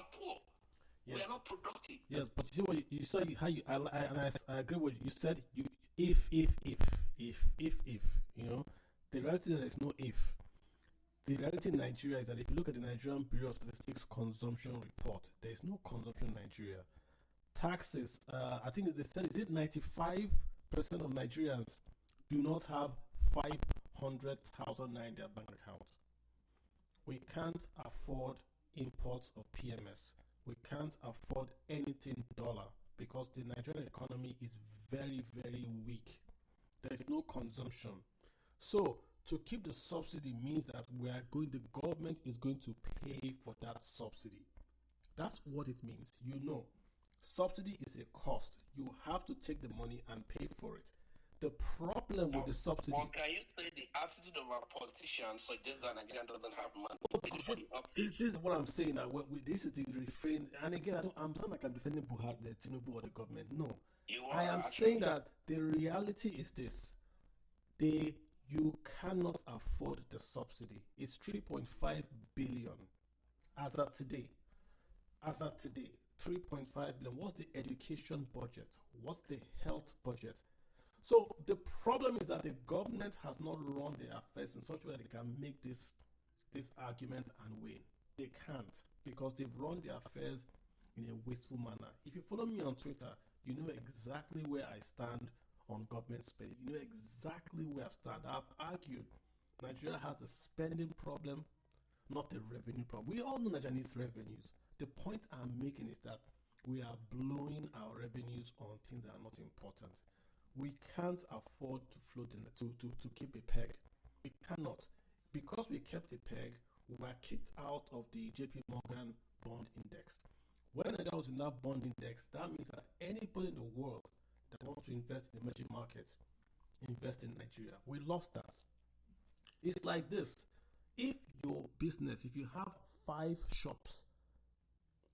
are poor. Yes. We are not productive. Yes, but you see what you said. How you I agree with you. You said you if you know the reality there is no if. The reality in Nigeria is that if you look at the Nigerian Bureau of Statistics consumption report, there is no consumption in Nigeria. Taxes, I think they said, is it 95% of Nigerians do not have 500,000 naira in their bank account. We can't afford imports of PMS. We can't afford anything dollar because the Nigerian economy is very, very weak. There is no consumption. So to keep the subsidy means that the government is going to pay for that subsidy. That's what it means. Subsidy is a cost. You have to take the money and pay for it. The problem with the subsidy. Well, can you say the attitude of our politicians suggests that Nigeria doesn't have money? This is what I'm saying. This is the refrain. And again, I'm not like I'm defending Buhari, the Tinubu, or the government. No. I am saying that the reality is this. You cannot afford the subsidy. It's 3.5 billion as of today. 3.5 billion. What's the education budget? What's the health budget? So the problem is that the government has not run their affairs in such a way that they can make this argument and win. They can't because they've run their affairs in a wasteful manner. If you follow me on Twitter, you know exactly where I stand on government spending. You know exactly where I stand. I've argued Nigeria has a spending problem, not a revenue problem. We all know Nigeria needs revenues. The point I'm making is that we are blowing our revenues on things that are not important. We can't afford to to keep a peg. We cannot. Because we kept a peg, we were kicked out of the JP Morgan bond index. When I was in that bond index, that means that anybody in the world that wants to invest in emerging markets, invest in Nigeria. We lost that. It's like this. If you have 5 shops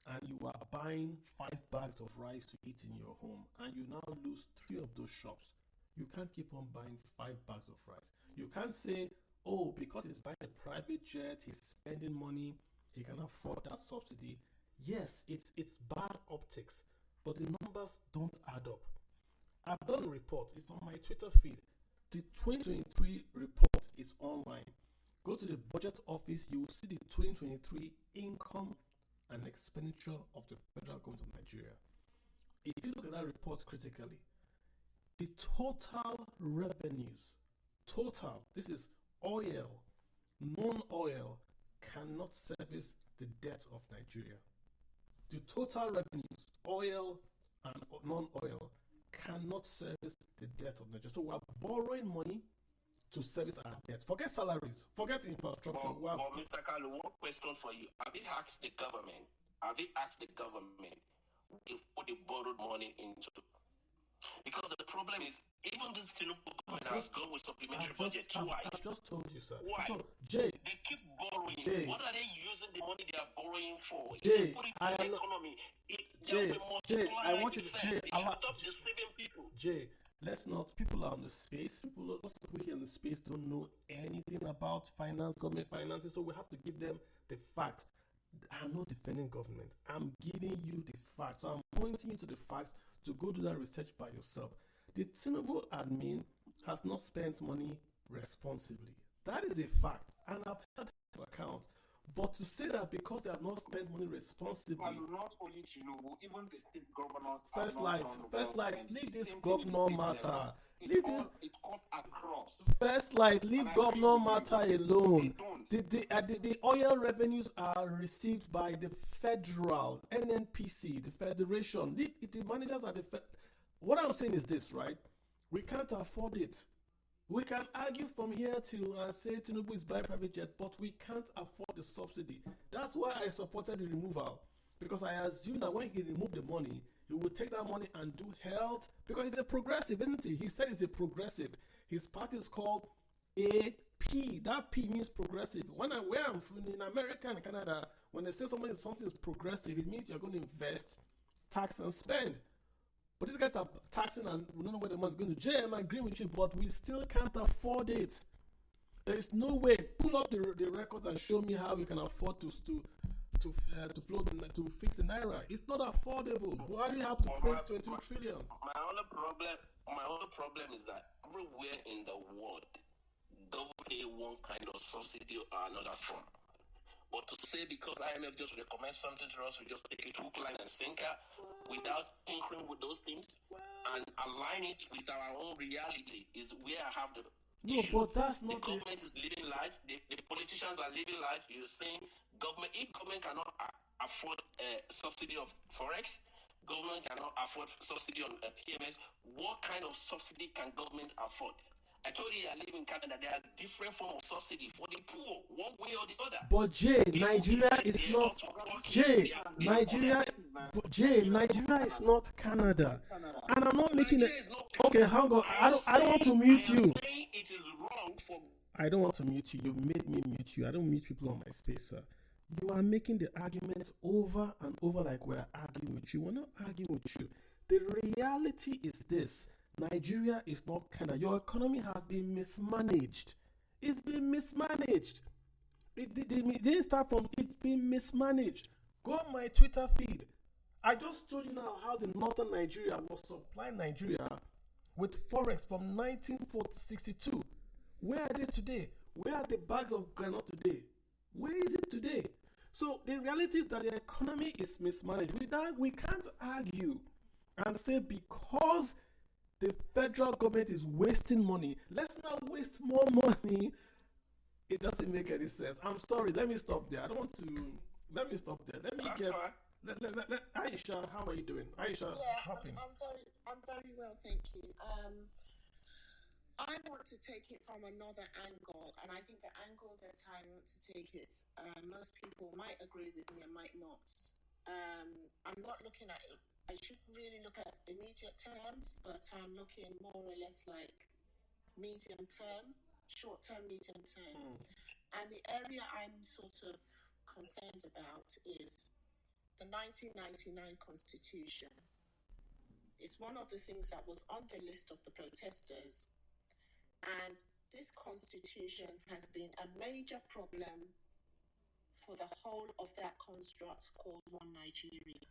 and you are buying 5 bags of rice to eat in your home and you now lose 3 of those shops, you can't keep on buying 5 bags of rice. You can't say, oh, because he's buying a private jet, he's spending money, he can afford that subsidy. Yes, it's bad optics, but the numbers don't add up. I've done a report. It's on my Twitter feed. The 2023 report is online. Go to the budget office. You will see the 2023 income and expenditure of the federal government of Nigeria. If you look at that report critically, the total revenues, this is oil, non-oil, cannot service the debt of Nigeria. The total revenues, oil and non-oil, cannot service the debt of Nigeria. So we are borrowing money to service our debt. Forget salaries, forget infrastructure. Well, Mr. Kalu, one question for you. Have you asked the government if what they borrowed money into? Because the problem is, even this Tinubu government has gone with supplementary budget twice. I just told you, sir. Why? So, Jay, they keep borrowing. Jay, what are they using the money they are borrowing for? Jay, put it in the economy. Jay, I want you to, Jay, stop deceiving people. Jay, let's not. People are on the space. Lots of people here in the space don't know anything about finance, government finances. So we have to give them the facts. I'm not defending government. I'm giving you the facts. So I'm pointing you to the facts to go do that research by yourself. The Tinubu admin has not spent money responsibly. That is a fact, and I've had to account. But to say that because they have not spent money responsibly, and not only Tinubu, even the state governors. First light, leave this governor matter. It cut across. First light, leave governor matter alone. The oil revenues are received by the federal NNPC, the federation. The managers are what I'm saying is this, right? We can't afford it. We can argue from here till say Tinubu is buying private jet, but we can't afford the subsidy. That's why I supported the removal, because I assume that when he removed the money, he will take that money and do health, because he's a progressive, isn't he? He said he's a progressive. His party is called AP. That P means progressive. Where I'm from in America and Canada, when they say something is progressive, it means you're going to invest, tax, and spend. But these guys are taxing and we don't know where the money is going to. Jay, I'm agreeing with you, but we still can't afford it. There is no way. Pull up the records and show me how we can afford to to fix the naira. It's not affordable. Why do you have to print 22 trillion? My only problem is that everywhere in the world, don't pay one kind of subsidy or another from. But to say because IMF just recommends something to us, we just take it hook, line, and sinker without tinkering with those things and align it with our own reality is where I have the issue. But that's not the government is living life. The politicians are living life. You're saying if government cannot afford a subsidy of forex, government cannot afford subsidy on PMS. What kind of subsidy can government afford? I told you I live in Canada. There are different forms of subsidy for the poor, one way or the other. But Nigeria is not. Nigeria is not Canada. And I'm not making it. Okay, hang on. I don't want to mute you. It is wrong for. I don't want to mute you. You made me mute you. I don't mute people on my space, sir. You are making the argument over and over like we're arguing with you. We're not arguing with you. The reality is this. Nigeria is not Canada. Your economy has been mismanaged. It's been mismanaged. It didn't start from it's been mismanaged. Go on my Twitter feed. I just told you now how the northern Nigeria was supplying Nigeria with forex from 1962. Where are they today? Where are the bags of granite today? Where is it today? So the reality is that the economy is mismanaged. We can't argue and say because the federal government is wasting money, let's not waste more money. It doesn't make any sense. I'm sorry. Let me stop there. I don't want to. Let me stop there. Let me That's get. Fine. Aisha, how are you doing? Aisha, hopping. I'm very well, thank you. I want to take it from another angle, and I think the angle that I want to take it, most people might agree with me and might not. I'm not looking at it. I should really look at immediate terms, but I'm looking more or less like medium term, short term, medium term. And the area I'm sort of concerned about is the 1999 Constitution. It's one of the things that was on the list of the protesters. And this constitution has been a major problem for the whole of that construct called One Nigeria.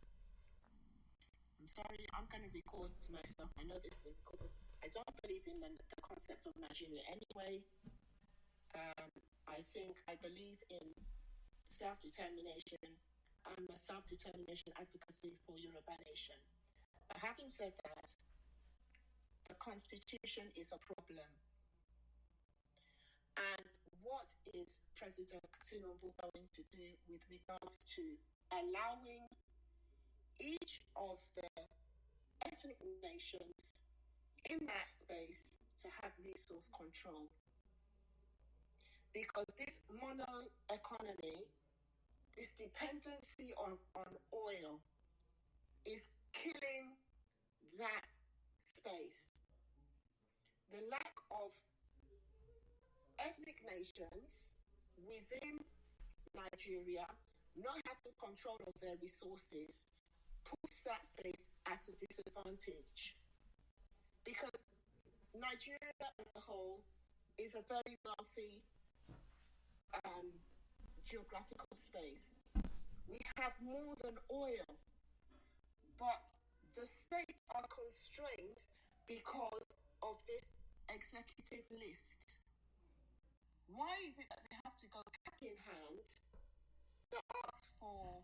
I'm sorry, I'm going to record myself. I know this because I don't believe in the concept of Nigeria anyway. I believe in self-determination. I'm a self-determination advocacy for Yoruba Nation. But having said that, the constitution is a problem. And what is President Tinubu going to do with regards to allowing each of the ethnic nations in that space to have resource control? Because this mono economy, this dependency on oil is killing that space. The lack of ethnic nations within Nigeria not having control of their resources puts that space at a disadvantage, because Nigeria as a whole is a very wealthy geographical space. We have more than oil, but the states are constrained because of this executive list. Why is it that they have to go cap in hand to ask for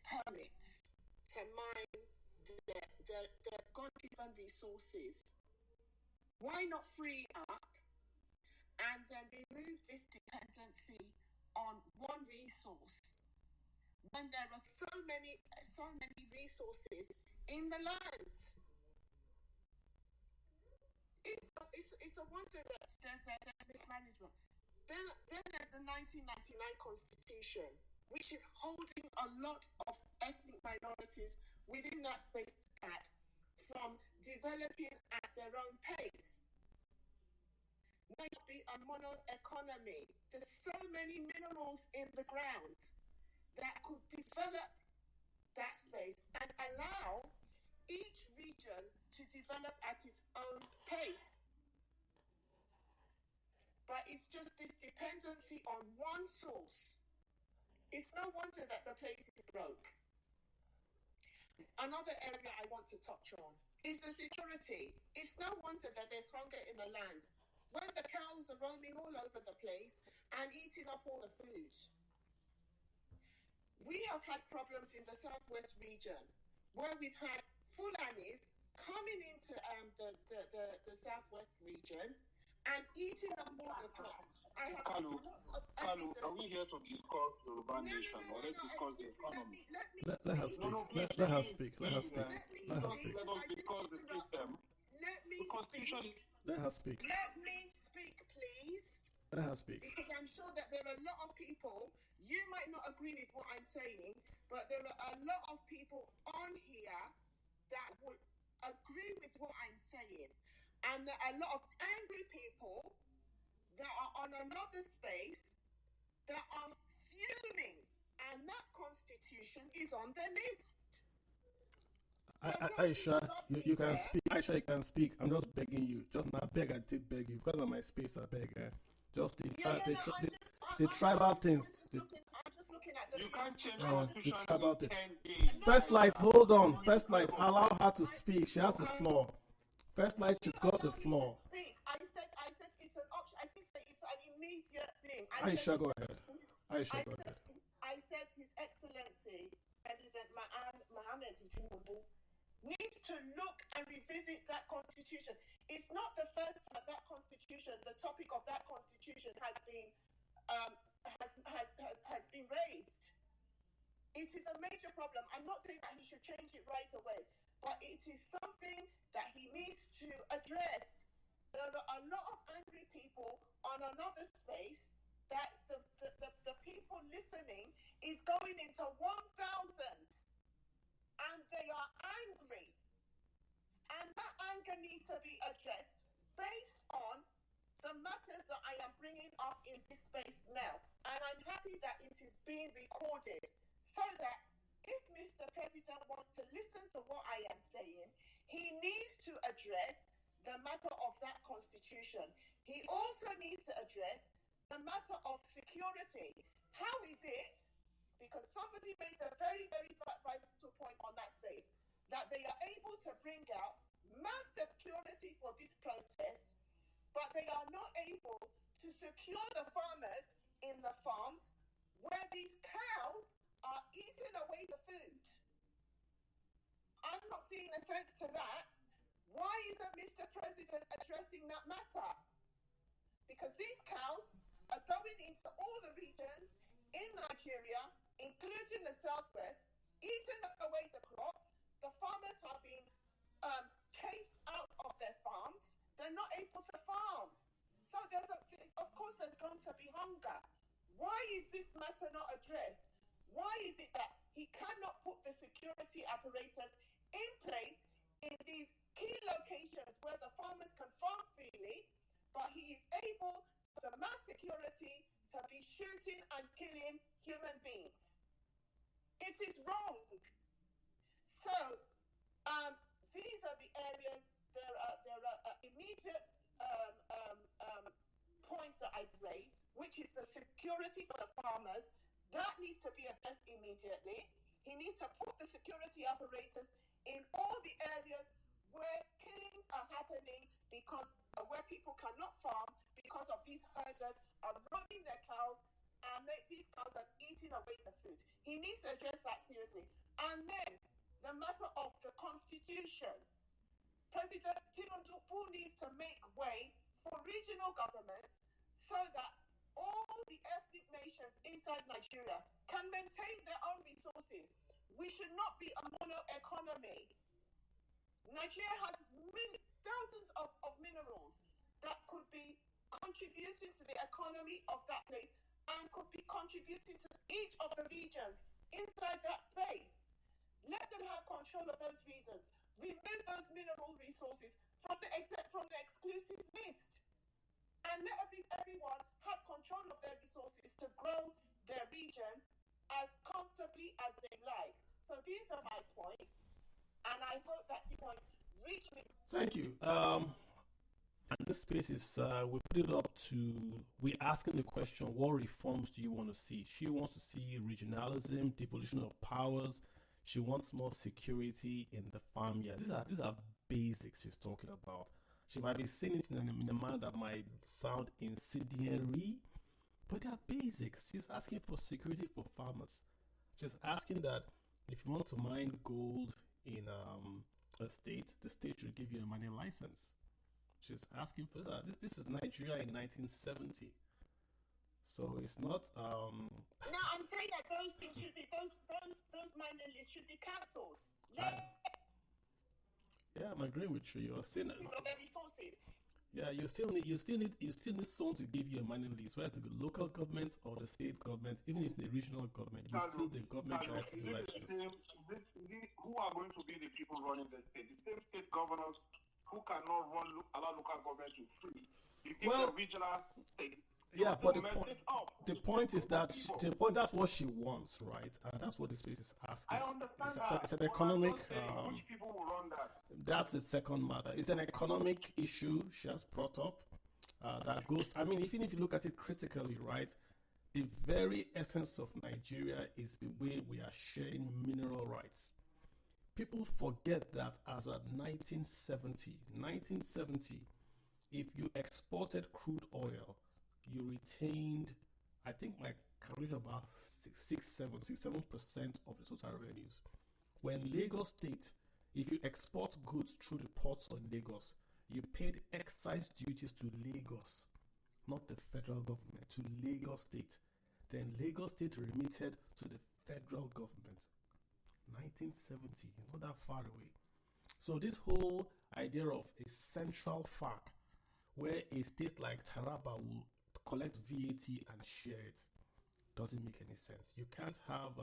permits to mine the God-given resources? Why not free up and then remove this dependency on one resource when there are so many resources in the land? It's a wonder that there's mismanagement. Then there's the 1999 Constitution, which is holding a lot of ethnic minorities within that space back from developing at their own pace. Might be a mono economy. There's so many minerals in the ground that could develop that space and allow each region to develop at its own pace. But it's just this dependency on one source It's no wonder that the place is broke. Another area I want to touch on is the security. It's no wonder that there's hunger in the land when the cows are roaming all over the place and eating up all the food. We have had problems in the southwest region where we've had Fulanis coming into the southwest region and eating up all the crops. I have lots of evidence. Are we here to discuss Yoruba Nation or let's discuss the economy? Let her speak. Please, Let her speak. Let her speak. Let us discuss the system. Let me speak. Let her speak. Let me speak, please. Let her speak. Because I'm sure that there are a lot of people, you might not agree with what I'm saying, but there are a lot of people on here that would agree with what I'm saying. And there are a lot of angry people that are on another space that are fuming. And that constitution is on the list. Aisha, you can speak. Aisha, you can speak. I'm just begging you. Just not beg, I take beg you. Because of my space, I beg. Just the tribal things. I'm just looking at the You can't change constitution the tribal in thing. 10 days. First light, hold on. First light, allow her to speak. She has the floor. First light, she's got the floor. I said it's an option. I didn't say it's an immediate thing. Aisha, go ahead. Aisha, go ahead. I said His Excellency President Mohammed Tinubu needs to look and revisit that constitution. It's not the first time that constitution, the topic of that constitution has been has been raised. It is a major problem. I'm not saying that he should change it right away, but it is something that he needs to address. There are a lot of angry people on another space that the people listening is going into 1,000 and they are angry. And that anger needs to be addressed based on the matters that I am bringing up in this space now. And I'm happy that it is being recorded so that if Mr. President wants to listen to what I am saying, he needs to address the matter of that constitution. He also needs to address the matter of security. How is it? Because somebody made a very, very vital point on that space, that they are able to bring out mass security for this protest, but they are not able to secure the farmers in the farms where these cows are eating away the food. I'm not seeing a sense to that. Why isn't Mr. President addressing that matter? Because these cows are going into all the regions in Nigeria, including the southwest, eating away the crops. The farmers have been chased out of their farms. They're not able to farm. So of course there's going to be hunger. Why is this matter not addressed? Why is it that he cannot put the security apparatus in place in these key locations where the farmers can farm freely, but he is able, to the mass security, to be shooting and killing human beings? It is wrong. So these are the areas. There are immediate points that I've raised, which is the security for the farmers. That needs to be addressed immediately. He needs to put the security apparatus in all the areas where killings are happening because where people cannot farm because of these herders are robbing their cows and these cows are eating away the food. He needs to address that seriously. And then the matter of the constitution. President Tinubu needs to make way for regional governments so that all the ethnic nations inside Nigeria can maintain their own resources. We should not be a mono economy. Nigeria has thousands of minerals that could be contributing to the economy of that place and could be contributing to each of the regions inside that space. Let them have control of those regions. Remove those mineral resources from the exclusive list. And let everyone have control of their resources to grow their region as comfortably as they like. So these are my points, and I hope that you points reach me. Thank you. And this space is, we put it up to, we're asking the question, what reforms do you want to see? She wants to see regionalism, devolution of powers. She wants more security in the farm. Yeah, these are basics she's talking about. She might be saying it in a manner that might sound incendiary, but they are basics. She's asking for security for farmers. She's asking that if you want to mine gold in a state, the state should give you a mining license. She's asking for that. This is Nigeria in 1970. So it's not. No, I'm saying that those things should be those mining lists should be cancelled. Yeah, I'm agreeing with you. You're saying that. Of their resources. Yeah, you still need someone to give you a mining lease, whether it's the local government or the state government, even if it's the regional government, the government rights to election. Who are going to be the people running the state? The same state governors who cannot allow local government to free. The regional state. Yeah, but the point is that that's what she wants, right? And that's what the space is asking. I understand that. It's an economic. Which people will run that? That's the second matter. It's an economic issue she has brought up that goes. I mean, even if you look at it critically, right? The very essence of Nigeria is the way we are sharing mineral rights. People forget that as of 1970, if you exported crude oil, you retained, I think my calculation about 6-7% of the total revenues. When Lagos State, if you export goods through the ports of Lagos, you paid excise duties to Lagos, not the federal government, to Lagos State. Then Lagos State remitted to the federal government. 1970, not that far away. So this whole idea of a central FAC, where a state like Taraba will collect VAT and share it, doesn't make any sense. You can't have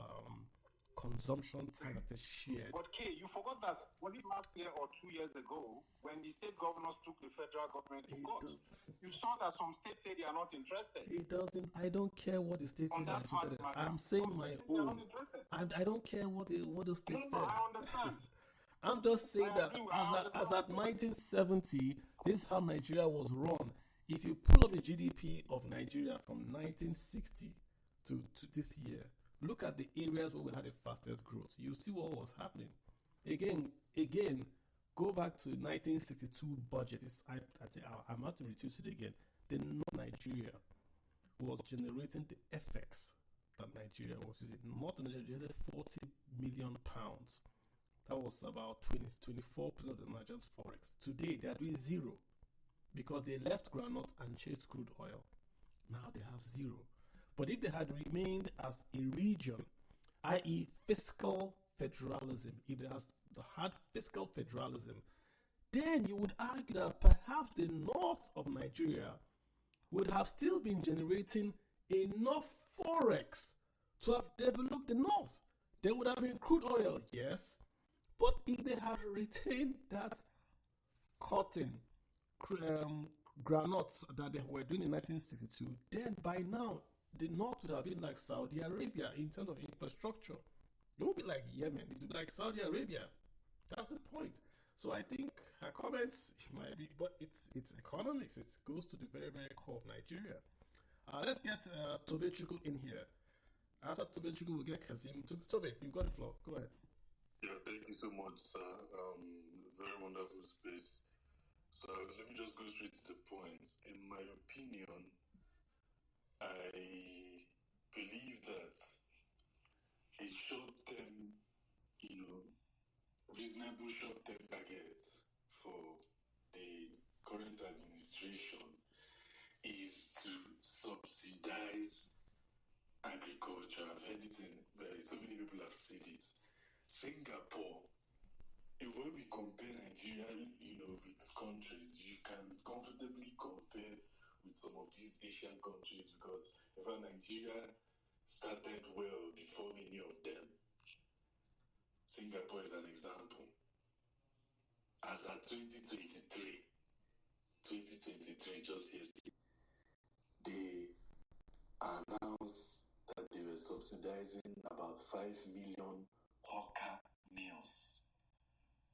consumption tax that is shared. But Kay, you forgot that was it last year or 2 years ago when the state governors took the federal government to court? You saw that some states say they are not interested. It doesn't. I don't care what the states say they are interested in. I'm saying my own. I don't care what the states say. I understand. I'm just saying that as at 1970, this is how Nigeria was run. If you pull up the GDP of Nigeria from 1960 to this year, look at the areas where we had the fastest growth. You see what was happening. Again, go back to 1962 budget. I'm about to reduce it again. The Nigeria was generating the FX that Nigeria was using. North Nigeria generated 40 million pounds. That was about 24% of the Nigeria's forex. Today, they are doing zero because they left groundnut and chased crude oil. Now they have zero. But if they had remained as a region, i.e. fiscal federalism, if they had fiscal federalism, then you would argue that perhaps the north of Nigeria would have still been generating enough forex to have developed the north. There would have been crude oil, yes, but if they had retained that cotton, granules that they were doing in 1962, then by now the north would have been like Saudi Arabia in terms of infrastructure. It won't be like Yemen, it would be like Saudi Arabia. That's the point. So I think her comments might be, but it's economics. It goes to the very, very core of Nigeria. Let's get Tobe Chukwu in here. After Tobe Chukwu, we'll get Kazim. Tobe, you've got the floor. Go ahead. Yeah, thank you so much, sir. Very wonderful space. So let me just go straight to the point. In my opinion, I believe that a short-term, reasonable short-term target for the current administration is to subsidize agriculture. I've heard it so many people have said it. Singapore, when we compare Nigeria, with countries, you can comfortably compare with some of these Asian countries because even Nigeria started well before many of them. Singapore is an example. As at 2023, just yesterday, they announced that they were subsidizing about 5 million hawker meals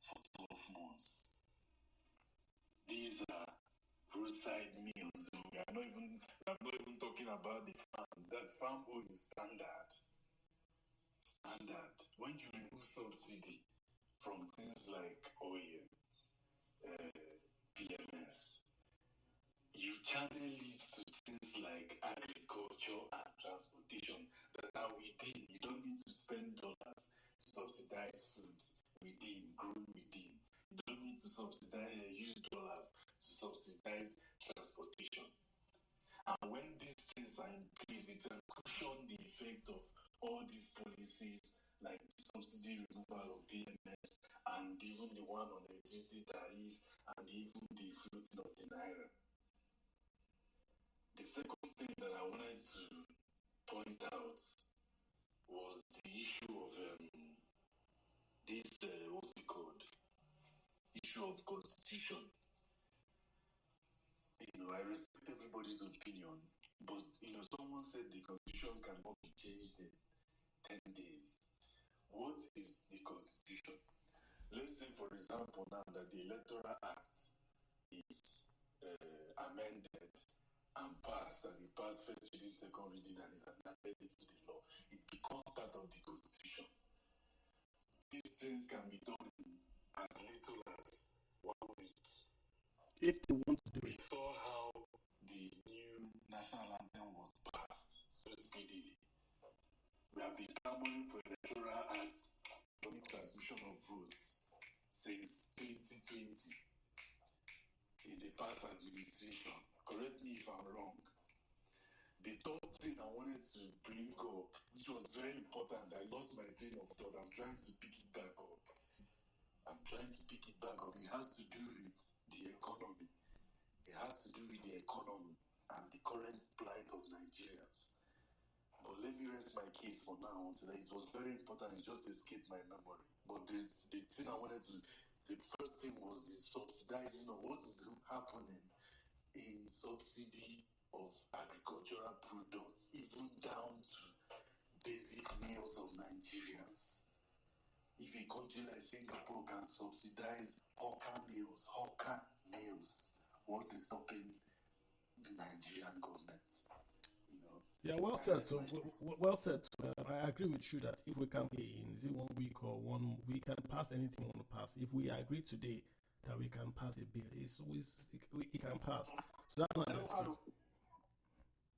for 12 months. These are I'm not even talking about the farm. That farm oil is standard. When you remove subsidy from things like oil, PMS, you channel it to things like agriculture and transportation that are within. You don't need to spend dollars to subsidize food grown within. You don't need to use dollars to subsidize transportation. And when these things are in place, it can cushion the effect of all these policies like the subsidy removal of PMS and even the one on electricity tariff and even the floating of the naira. The second thing that I wanted to point out was the issue of what's it called? Issue of constitution. I respect everybody's opinion, but someone said the constitution cannot be changed in 10 days. What is the constitution? Let's say, for example, now that the Electoral Act is amended and passed, and it passed first reading, second reading, and is amended into the law. It becomes part of the constitution. These things can be done in as little as 1 week. If they want to do We it. saw how the new national anthem was passed so speedily. We have been clamoring for Electoral Act for the transmission of votes since 2020 in the past administration. Correct me if I'm wrong. The third thing I wanted to bring up, which was very important, I lost my train of thought. I'm trying to pick it back up. It has to do with the economy. It has to do with the economy and the current plight of Nigerians. But let me rest my case for now until it was very important. It just escaped my memory. But the thing I wanted to, the first thing was the subsidizing of what is happening in subsidy of agricultural products, even down to basic meals of Nigerians. If a country like Singapore can subsidize hawker meals, what is stopping the Nigerian government? Yeah, well said. So, well said. I agree with you that if we can be in 1 week or we can pass anything we want to pass. If we agree today that we can pass a bill, it can pass. So that's not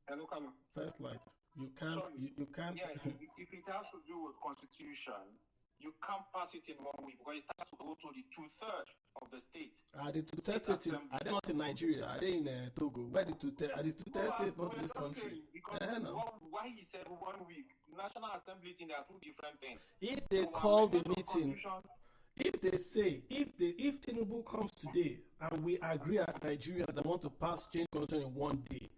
Hello. First light. You can't. You can't. Yeah, if it has to do with constitution, you can't pass it in 1 week because it has to go to the 2/3 of the state. Are they not in Nigeria? Are they in Togo? Where the 2/3? Are these 2/3 states not in this country? Why he said 1 week? National Assembly thing, they are two different things. If they call the meeting, if they say, if Tinubu comes today and we agree as Nigerians that want to pass change constitution in 1 day,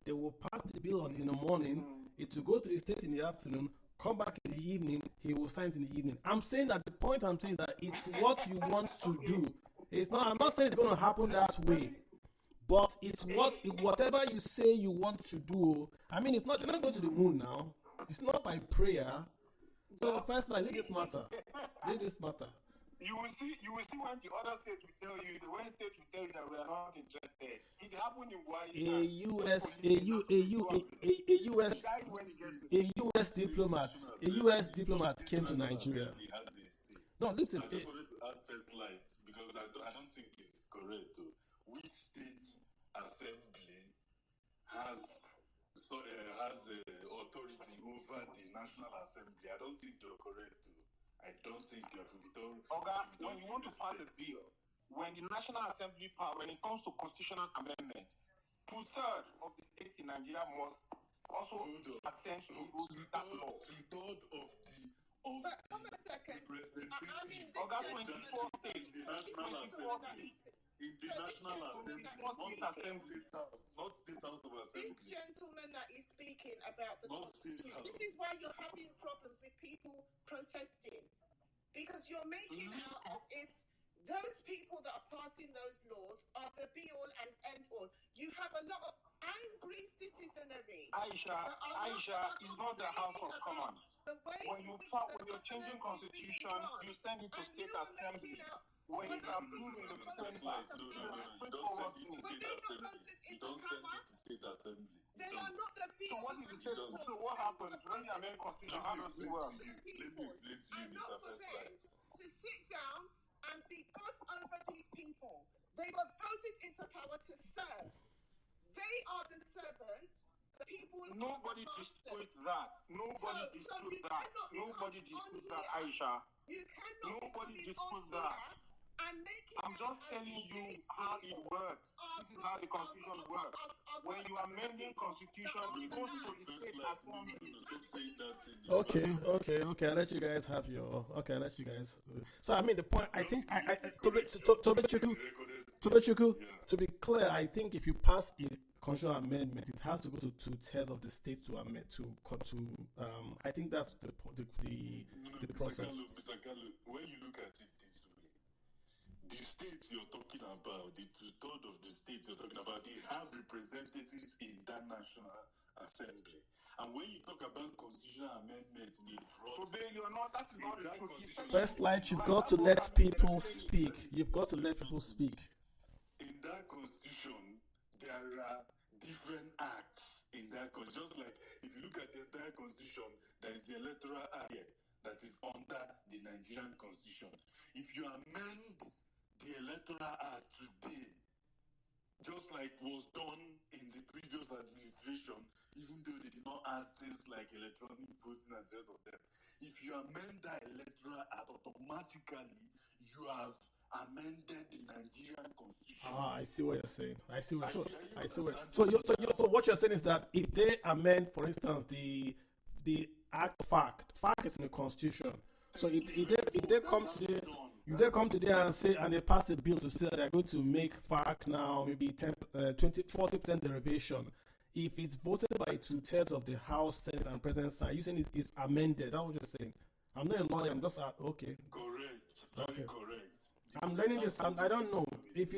they will pass the bill in the morning. It will go to the state in the afternoon. Come back in the evening, he will sign it in the evening. I'm saying that the point I'm saying is that it's what you want to do. It's not. I'm not saying it's going to happen that way, but it's whatever you say you want to do. I mean, it's not. They're not going to the moon now. It's not by prayer. So first, let this matter. You will see when the other states will tell you, the one state will tell you that we are not interested. It happened in Wari. A US diplomat came to Nigeria. No, listen. I just wanted to ask first light because I don't think it's correct though. Which state assembly has authority over the National Assembly? I don't think you're correct though. I don't think you're correct. When you want to pass a bill, when the National Assembly when it comes to constitutional amendment, 2/3 of the states in Nigeria must also assent to that law. 2/3 of the But come a second. I mean, 24 states. In the National Assembly. In the National Assembly, not State House of Assembly. This gentleman that is speaking about the Not State Constitution, House. this is why you're having problems with people protesting. Because you're making out as if those people that are passing those laws are the be-all and end-all. You have a lot of angry citizenry. Aisha is not the House of Commons. The way when you when you're changing constitution, you send it to state assembly. When it's approved in the Senate, No. Don't send it to state assembly. You don't send it to state assembly. They are not the people. So what is the state? So what happens when you amend constitution? How does it work? Let me explain to you, Mr. First Light. To sit down and be God over these people. They were voted into power to serve. They are the servants. The people. Nobody disputes that. Nobody disputes that. Nobody disputes that, Aisha. You cannot. Nobody disputes that. And make it. I'm just telling you how it works. This is how the constitution works. When you are amending constitution, it goes to the state assembly. Okay. I let you guys have your. Okay, I let you guys. So I mean, the point. I think to be clear, I think if you pass a constitutional amendment, it has to go to 2/3 of the states to amend to. I think that's the process. Mr. Gallo, when you look at it this way, the states you're talking about, the 2/3 of the states you're talking about, they have representatives in that National Assembly. And when you talk about constitutional amendment in a broad First Light, you've got to let people speak. You've got to let people speak. In that constitution, there are different acts in that constitution. Just like if you look at the entire constitution, there is the electoral act here that is under the Nigerian constitution. If you amend the electoral act today, just like was done in the previous administration, even though they did not add things like electronic voting and the rest of them, if you amend that electoral act, automatically you have amended the Nigerian constitution. I see what you're saying. So what you're saying is that if they amend, for instance, the act FARC is in the constitution. So if they come to there and say, and they pass a bill to say that they're going to make FARC now maybe 40% derivation. If it's voted by 2/3 of the House, Senate, and President side, you saying it's amended. That's what you're saying. I'm not a lawyer. I'm just okay. Correct. Very correct. I'm learning this. I don't know if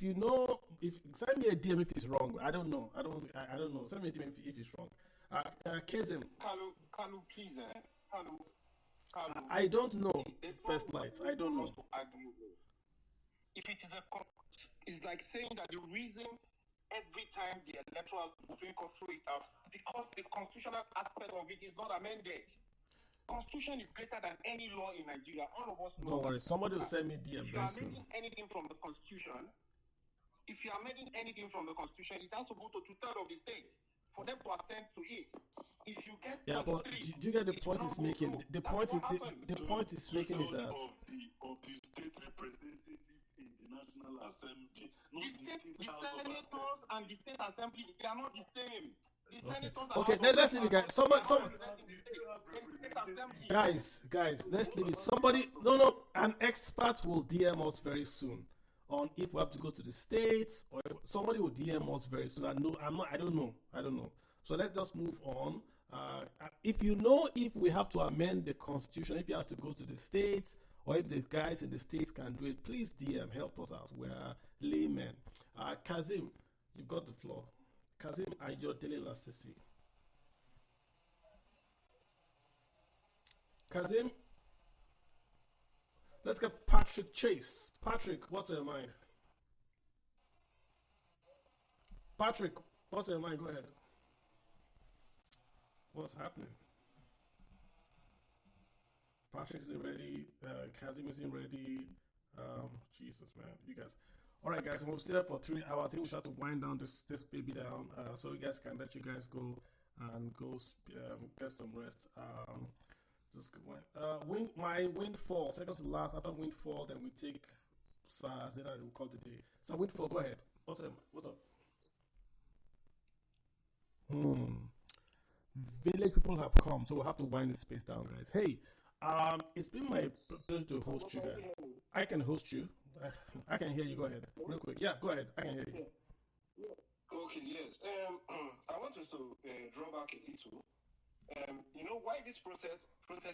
you know. If send me a DM if it's wrong. I don't know. I don't know. Send me a DM if it's wrong. Kazim. Kalu, please. Kalu. I don't know. First Light. I don't know. If it is it's like saying that the reason every time the electoral Supreme Court throw it out because the constitutional aspect of it is not amended. Constitution is greater than any law in Nigeria. All of us know. Don't worry, somebody will send me DM very soon. If you are amending anything from the Constitution, it has to go to 2/3 of the states for them to assent to it. If you get but do you get the point he's making? The point is making is that of the state representatives in the National Assembly, not the senators and the state assembly, they are not the same. Okay, let's leave it, guys. Guys, let's leave it. An expert will DM us very soon on if we have to go to the states, or if somebody will DM us very soon. I don't know. So let's just move on. If you know if we have to amend the constitution, if it has to go to the states, or if the guys in the states can do it, please DM, help us out. We're laymen. Kazim, you've got the floor. Kazim Ayo Dele Lasisi. Kazim, let's get Patrick Chase. Patrick, what's on your mind? Patrick, what's on your mind? Go ahead. What's happening? Patrick isn't ready. Kazim isn't ready. Jesus, man. You guys. All right, guys, we'll stay there for 3 hours. I think we should have to wind down this baby down, so you guys can let you guys go and go get some rest. Just my windfall, second to last. After windfall, then we take SARS, then we call it a day. So windfall, go ahead. What's up? Village people have come, so we'll have to wind this space down, guys. Hey, it's been my pleasure to host you guys. I can host you. I can hear you. Go ahead, real quick. Yeah, go ahead. I can hear you. Okay, yes. I want to draw back a little. You know why this protest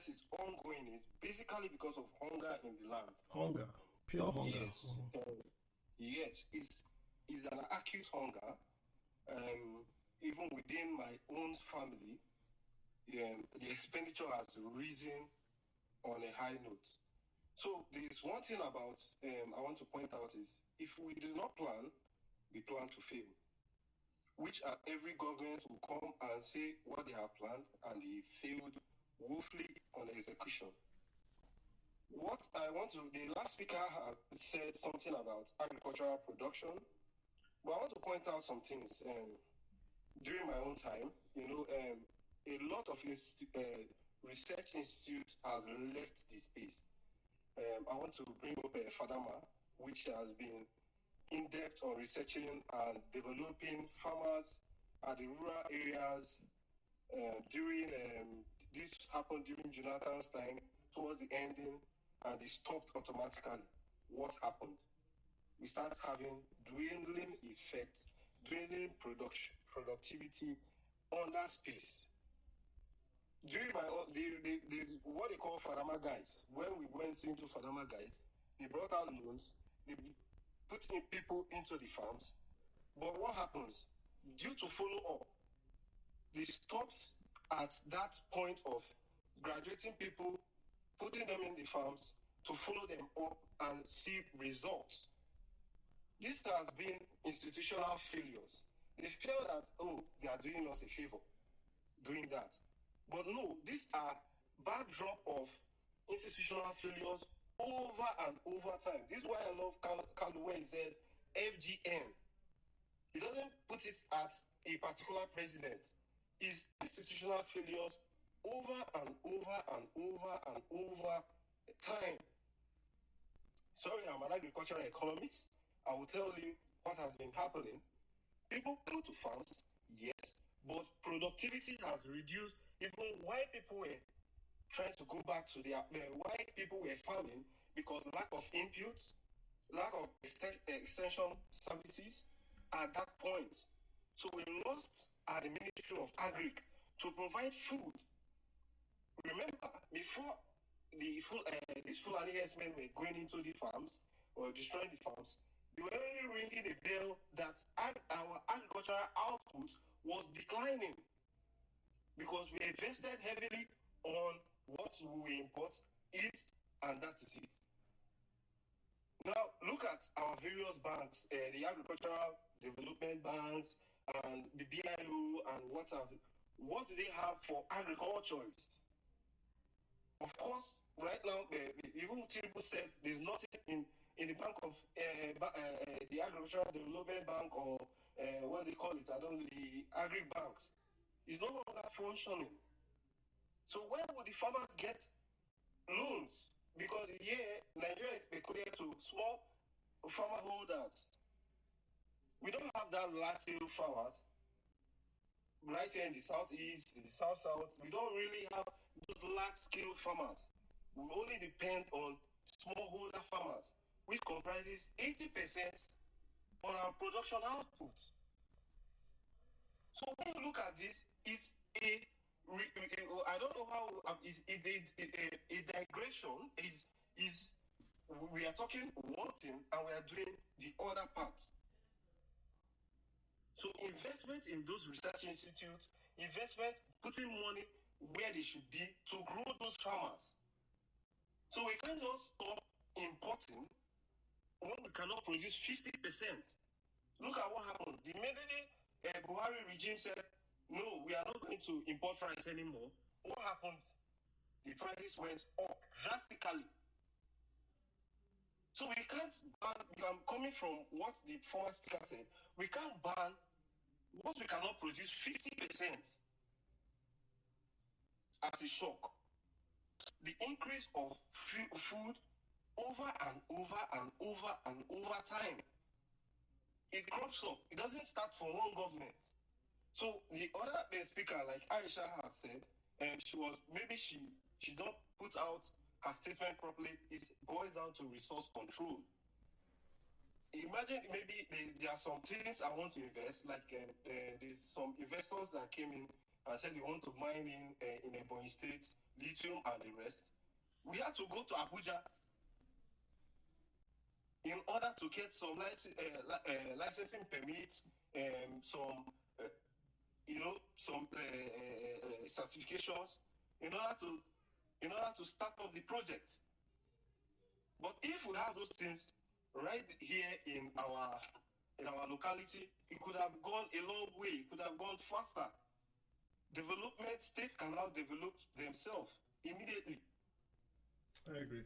is ongoing is basically because of hunger in the land. Hunger, pure hunger. Yes, it's an acute hunger. Even within my own family, the expenditure has risen on a high note. So there's one thing about I want to point out is if we do not plan, we plan to fail. Which every government will come and say what they have planned and they failed woefully on execution. What I want to, the last speaker has said something about agricultural production, but I want to point out some things. During my own time, a lot of research institute has left the space. I want to bring up FADAMA, which has been in depth on researching and developing farmers at the rural areas during this happened during Jonathan's time towards the ending, and it stopped automatically. What happened? We start having dwindling effects, dwindling productivity on that space. During my own, what they call Fadama guys. When we went into Fadama guys, they brought out loans, they put in people into the farms. But what happens? Due to follow up, they stopped at that point of graduating people, putting them in the farms to follow them up and see results. This has been institutional failures. They feel that, they are doing us a favor doing that. But no, these are backdrop of institutional failures over and over time. This is why I love Kalu when he said FGM. He doesn't put it at a particular president. It's institutional failures over and over and over and over time. Sorry, I'm an agricultural economist. I will tell you what has been happening. People go to farms, yes, but productivity has reduced even while people were trying to go back to their, why people were farming, because lack of inputs, lack of extension services at that point. So we lost at the Ministry of Agri to provide food. Remember, before these Fulani herdsmen were going into the farms or destroying the farms, they were already ringing a bell that our agricultural output was declining because we invested heavily on what we import, eat, and that is it. Now, look at our various banks, the agricultural development banks and the BIO and what have you. What do they have for agriculturists? Of course, right now, even Tinubu said there's nothing in the bank of the agricultural development bank or what they call it, I don't know, the agri banks. It's no longer functioning. So where would the farmers get loans? Because here, Nigeria is peculiar to small farmer holders. We don't have that large-scale farmers right here in the southeast, in the south-south. We don't really have those large-scale farmers. We only depend on smallholder farmers, which comprises 80% on our production output. So when you look at this, it's I don't know how a digression is we are talking one thing and we are doing the other part. So investment in those research institutes, investment putting money where they should be to grow those farmers. So we can't just stop importing when we cannot produce 50%. Look at what happened. The immediately Buhari regime said, no, we are not going to import rice anymore. What happened? The prices went up drastically. So we can't ban, I'm coming from what the former speaker said, we can't ban what we cannot produce 50% as a shock. The increase of food over and over and over and over time. It crops up. It doesn't start from one government. So the other speaker, like Aisha has said, she don't put out her statement properly. It boils down to resource control. Imagine maybe there are some things I want to invest, like there's some investors that came in and said they want to mine in Ebonyi State, lithium and the rest. We had to go to Abuja in order to get some licensing permits, some some certifications in order to start up the project. But if we have those things right here in our locality, it could have gone a long way. It could have gone faster. Development states can now develop themselves immediately. I agree.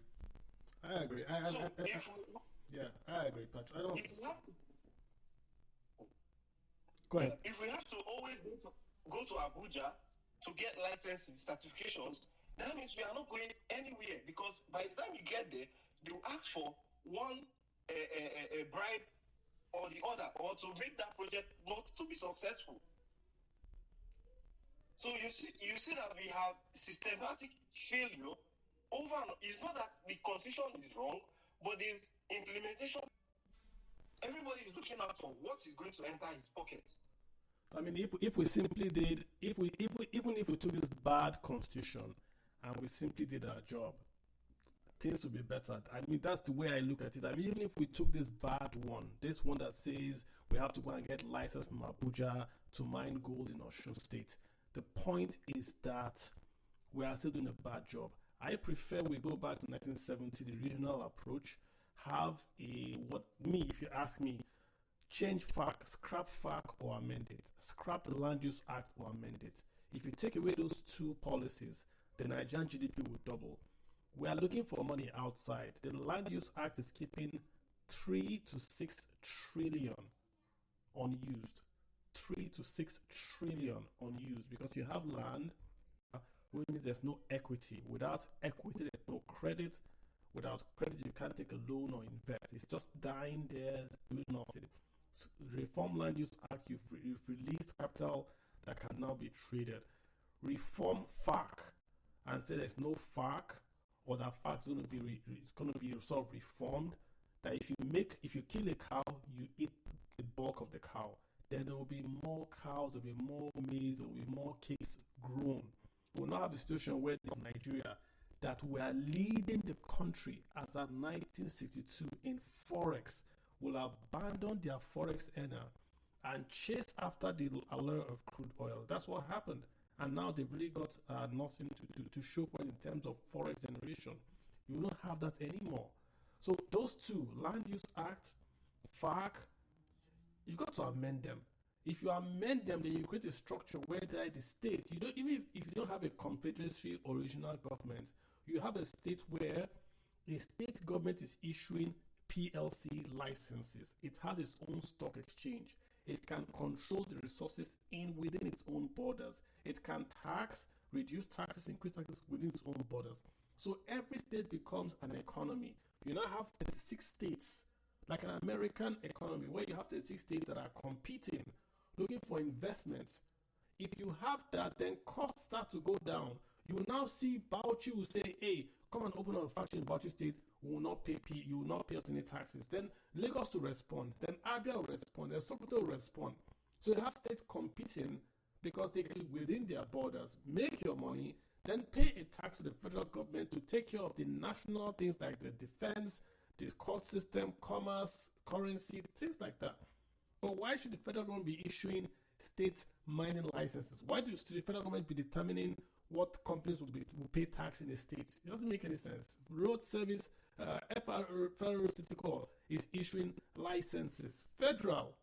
I agree, Patrick. I don't. Go ahead. If we have to always go to Abuja to get licenses, certifications, that means we are not going anywhere, because by the time you get there, they will ask for one a bribe or the other, or to make that project not to be successful. So you see that we have systematic failure over. It's not that the constitution is wrong, but there's implementation. Everybody is looking out for what is going to enter his pocket. I mean, if we simply did, even if we took this bad constitution and we simply did our job, things would be better. I mean, that's the way I look at it. I mean, even if we took this bad one, this one that says we have to go and get license from Abuja to mine gold in Osun State, the point is that we are still doing a bad job. I prefer we go back to 1970, the regional approach, have if you ask me, change FAC, scrap FAC or amend it. Scrap the Land Use Act or amend it. If you take away those two policies, the Nigerian GDP will double. We are looking for money outside. The Land Use Act is keeping 3 to 6 trillion unused. 3 to 6 trillion unused, because you have land, which means there's no equity. Without equity, there's no credit. Without credit, you can't take a loan or invest. It's just dying there, doing nothing. Reform Land Use Act, you've released capital that can now be traded. Reform FAC and say there's no FAC, or that FAC is going to be sort of reformed. That if you kill a cow, you eat the bulk of the cow. Then there will be more cows, there will be more maize, there will be more cakes grown. We will not have a situation where in Nigeria that we are leading the country as at 1962 in Forex will abandon their Forex earner and chase after the allure of crude oil. That's what happened. And now they've really got nothing to show for it in terms of Forex generation. You don't have that anymore. So those two, Land Use Act, FAC, you got to amend them. If you amend them, then you create a structure where the state, even if you don't have a confederacy or regional government, you have a state where a state government is issuing PLC licenses. It has its own stock exchange. It can control the resources within its own borders. It can tax, reduce taxes, increase taxes within its own borders. So every state becomes an economy. You now have 36 states, like an American economy, where you have 36 states that are competing, looking for investments. If you have that, then costs start to go down. You will now see Bauchi will say, hey, come and open up a factory in Bauchi State. You will not pay us any taxes. Then Lagos will respond. Then Abia will respond. Then Sokoto will respond. So you have states competing because they get within their borders, make your money, then pay a tax to the federal government to take care of the national things like the defense, the court system, commerce, currency, things like that. But why should the federal government be issuing state mining licenses? Why should the federal government be determining what companies will pay tax in the state? It doesn't make any sense. Road service, Federal City Corps is issuing licenses. Federal.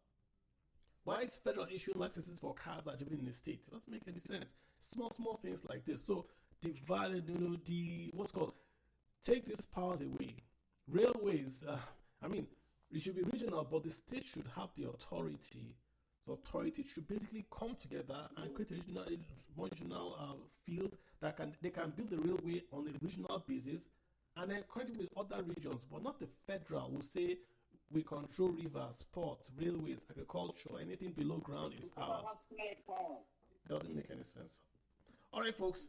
Why is federal issuing licenses for cars that are driven in the state? It doesn't make any sense. Small things like this. So divide, take these powers away. Railways, it should be regional, but the state should have the authority. The authority should basically come together and create a regional field that they can build the railway on a regional basis and then connect with other regions, but not the federal who say we control rivers, ports, railways, agriculture, anything below ground is ours. Doesn't make any sense. All right, folks.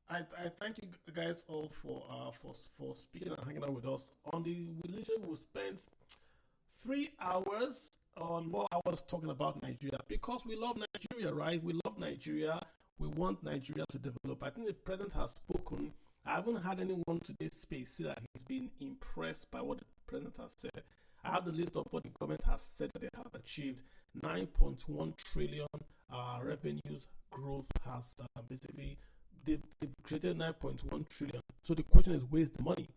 I thank you guys all for speaking and hanging out with us. On the religion, we spent 3 hours on more hours talking about Nigeria because we love Nigeria, right? We love Nigeria. We want Nigeria to develop. I think the president has spoken. I haven't had anyone today's space say that he's been impressed by what the president has said. I have the list of what the government has said that they have achieved. 9.1 trillion our revenues growth has basically they've created 9.1 trillion. So the question is, where's the money?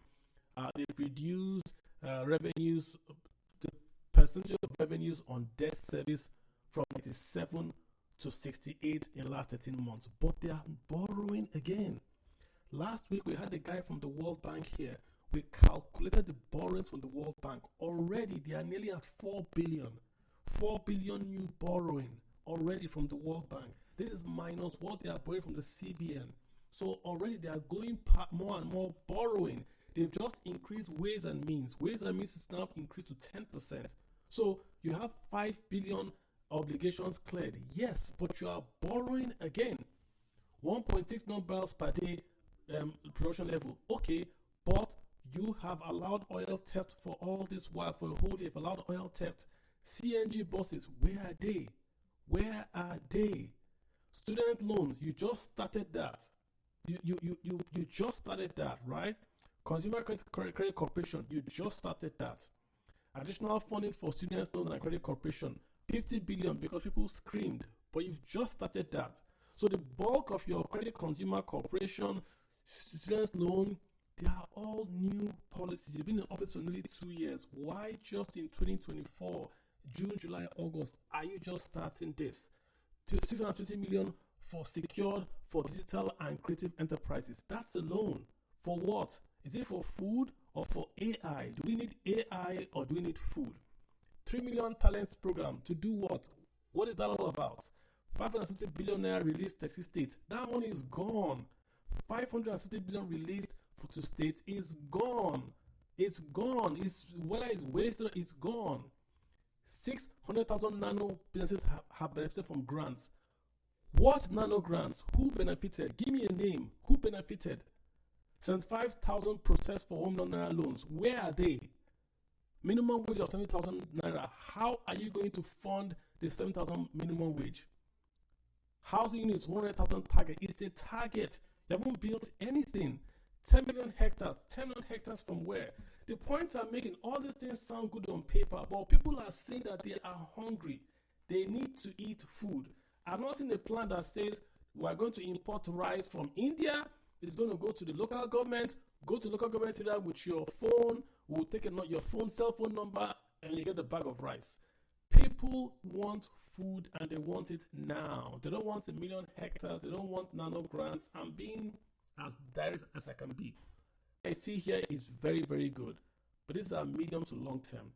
They've reduced revenues, the percentage of revenues on debt service from 87 to 68 in the last 13 months. But they are borrowing again. Last week, we had a guy from the World Bank here. We calculated the borrowings from the World Bank. Already, they are nearly at 4 billion. 4 billion new borrowing already from the World Bank. This is minus what they are borrowing from the CBN. So already they are going more and more borrowing. They've just increased ways and means. Ways and means is now increased to 10%. So you have 5 billion obligations cleared. Yes, but you are borrowing again. 1.6 million barrels per day production level. Okay, but you have allowed oil theft for all this while, for a whole day. You've allowed oil theft. CNG buses, where are they? Where are they? Student loans, you just started that. You just started that, right? Consumer Credit Corporation, you just started that. Additional funding for students loans and credit corporation, 50 billion, because people screamed, but you've just started that. So the bulk of your credit consumer corporation, students loan, they are all new policies. You've been in office for nearly 2 years. Why just in 2024, June, July, August, are you just starting this? 620 million for secured for digital and creative enterprises. That's a loan. For what? Is it for food or for AI? Do we need AI or do we need food? 3 million talents program to do what? What is that all about? 560 billion naira released to states. That money is gone. 560 billion released to states is gone. It's gone. It's whether it's wasted, it's gone. 600,000 nano businesses have benefited from grants. What nano grants? Who benefited? Give me a name. Who benefited? 75,000 processed for 1 million naira loans. Where are they? Minimum wage of 70,000 naira. How are you going to fund the 7,000 minimum wage? Housing units, 100,000 target. It's a target. You haven't built anything. 10 million hectares. 10 million hectares from where? The points I'm making, all these things sound good on paper, but people are saying that they are hungry. They need to eat food. I've not seen a plan that says we're going to import rice from India. It's going to go to the local government. Go to local government area with your phone. We'll take your cell phone number, and you get a bag of rice. People want food, and they want it now. They don't want 1 million hectares. They don't want nano grants. I'm being as direct as I can be. I see here is very, very good, but these are medium to long term.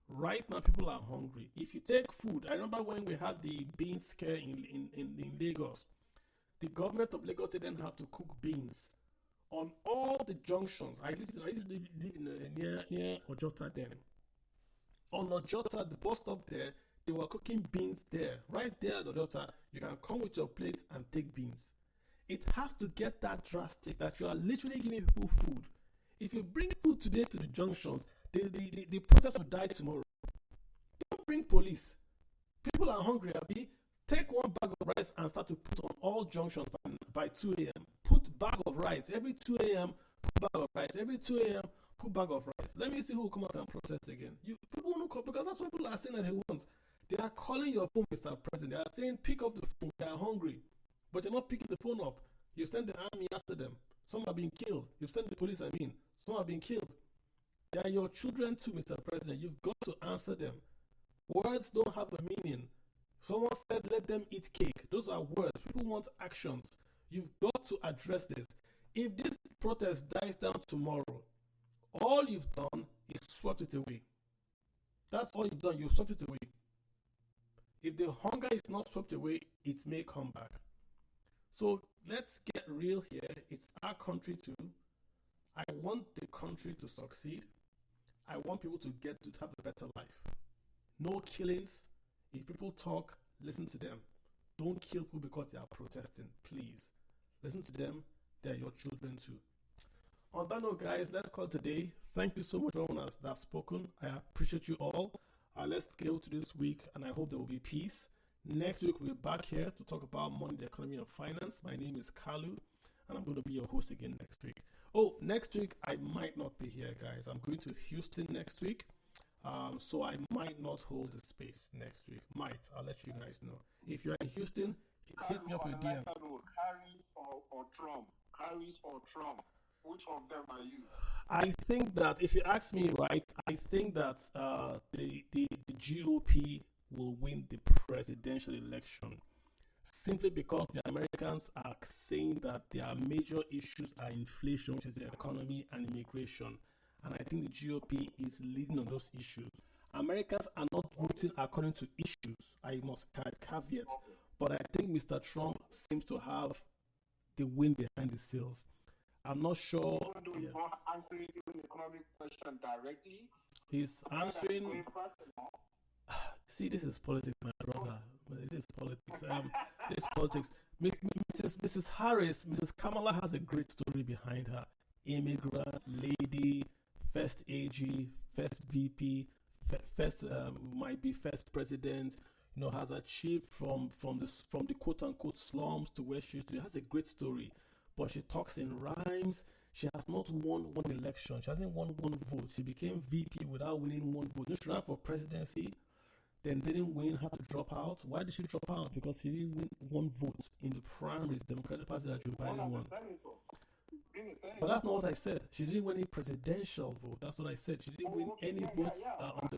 Right now, people are hungry. If you take food, I remember when we had the beans scare in Lagos, the government of Lagos didn't have to cook beans on all the junctions. I used to live near Ojota then. On Ojota, the bus stop there, they were cooking beans there. Right there at Ojota, you can come with your plate and take beans. It has to get that drastic that you are literally giving people food. If you bring food today to the junctions, the protest will die tomorrow. Don't bring police. People are hungry, Abi. Take one bag of rice and start to put on all junctions by 2 a.m. Put bag of rice. Every 2 a.m., put bag of rice. Every 2 a.m., put bag of rice. Let me see who will come out and protest again. People won't come, because that's what people are saying that they want. They are calling your phone, Mr. President. They are saying, pick up the phone. They are hungry. But you're not picking the phone up. You send the army after them. Some are being killed. You send the police, some are being killed. They are your children too, Mr. President. You've got to answer them. Words don't have a meaning. Someone said, let them eat cake. Those are words. People want actions. You've got to address this. If this protest dies down tomorrow, all you've done is swept it away. That's all you've done. You've swept it away. If the hunger is not swept away, it may come back. So let's get real here. It's our country too. I want the country to succeed. I want people to get to have a better life. No killings. If people talk, listen to them. Don't kill people because they are protesting. Please. Listen to them. They're your children too. On that note, guys, let's call it today. Thank you so much, everyone that's spoken. I appreciate you all. Let's go to this week, and I hope there will be peace. Next week, we'll be back here to talk about money, the economy, and finance. My name is Kalu, and I'm going to be your host again next week. Oh, next week, I might not be here, guys. I'm going to Houston next week. So I might not hold the space next week. I'll let you guys know. If you're in Houston, hit me up with DM. Harris or Trump? Harris or Trump? Which of them are you? I think that if you ask me, right, I think that the GOP will win the presidential election simply because the Americans are saying that their major issues are inflation, which is the economy, and immigration. And I think the GOP is leading on those issues. Americans are not voting according to issues. I must caveat. But I think Mr. Trump seems to have the wind behind the sails. I'm not sure. He's not answering even economic question directly. He's answering. See, this is politics, my brother. This is politics. This is politics. Mrs. Harris, Mrs. Kamala has a great story behind her. Immigrant, lady, first AG, first VP, first might be first president. Has achieved from the quote unquote slums to where she is. She has a great story, but she talks in rhymes. She has not won one election. She hasn't won one vote. She became VP without winning one vote. She ran for presidency, then didn't win, had to drop out. Why did she drop out? Because she didn't win one vote in the primaries, Democratic Party that Joe Biden won. But that's not what I said. She didn't win any presidential vote. That's what I said. She didn't win any votes on the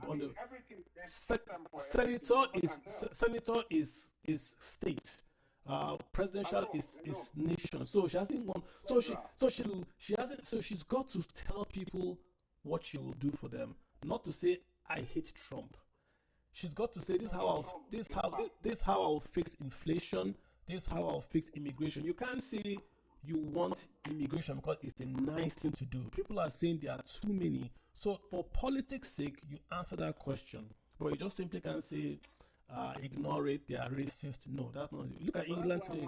senator is state. Presidential is nation. So she hasn't won. She hasn't. So she's got to tell people what she will do for them. Not to say I hate Trump. She's got to say this is how I'll fix inflation. This is how I'll fix immigration. You can't say you want immigration because it's a nice thing to do. People are saying there are too many. So for politics' sake, you answer that question. But you just simply can't say ignore it, they are racist. No, that's not it. Look at England today.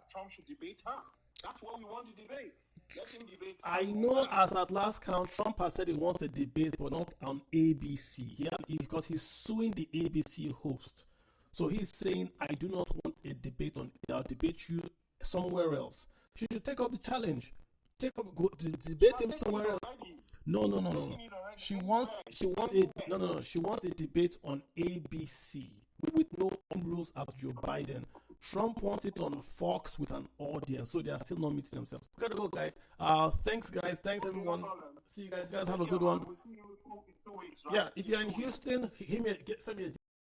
Trump should debate her. That's what we want to debate. Let him debate her. I know as at last count, Trump has said he wants a debate, but not on ABC. Because he's suing the ABC host. So he's saying, I do not want a debate on it. I'll debate you somewhere else. She should take up the challenge. Debate him somewhere else. No. She wants a debate on ABC with no rules as Joe Biden. Trump wants it on Fox with an audience, so they are still not meeting themselves. We gotta go, guys. Thanks, guys. Thanks, everyone. See you guys. You guys have a good one. We'll see you in 2 weeks, right? Yeah, if you're in Houston, send me a